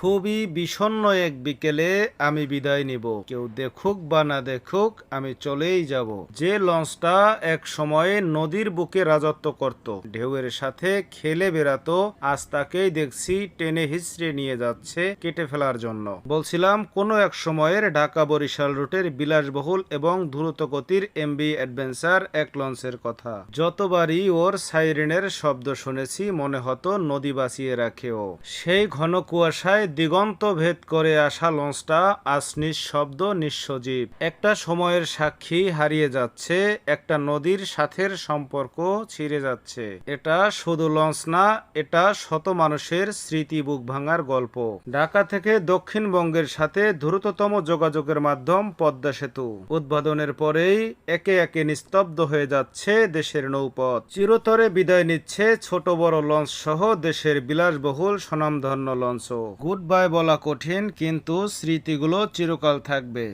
খুবই বিষণ্ণ এক বিকেলে আমি বিদায় নিব। কেউ দেখুক বা না দেখুক আমি চলেই যাব। যে লঞ্চটা এক সময়ে নদীর বুকে রাজত্ব করত, ঢেউয়ের সাথে খেলে বেড়াতো, আজ তাকেই দেখছি টেনে হিচড়ে নিয়ে যাচ্ছে কেটে ফেলার জন্য। বলছিলাম কোনো এক সময়ের ঢাকা বরিশাল রুটের বিলাসবহুল এবং দ্রুতগতির এমভি অ্যাডভেঞ্চার এক লঞ্চের কথা। যতবারই ওর সাইরেনের শব্দ শুনেছি মনে হতো নদী বাঁচিয়ে রাখেও। সেই ঘন কুয়াশায় দিগন্ত ভেদ করে আসা লঞ্চটা আজ নিঃশব্দ নিঃসজীব। একটা সময়ের সাক্ষী হারিয়ে যাচ্ছে, একটা নদীর সাথের সম্পর্ক ছিঁড়ে যাচ্ছে। এটা শুধু লঞ্চ না, এটা শত মানুষের স্মৃতি বুক ভাঙার গল্প। ঢাকা থেকে দক্ষিণবঙ্গের সাথে দ্রুততম যোগাযোগের মাধ্যম পদ্মা সেতু উদ্বোধনের পরেই একে একে নিস্তব্ধ হয়ে যাচ্ছে দেশের নৌপথ। চিরতরে বিদায় নিচ্ছে ছোট বড় লঞ্চ সহ দেশের বিলাসবহুল স্বনামধন্য লঞ্চও। গুড বাই বলা কঠিন, কিন্তু স্মৃতিগুলো চিরকাল থাকবে।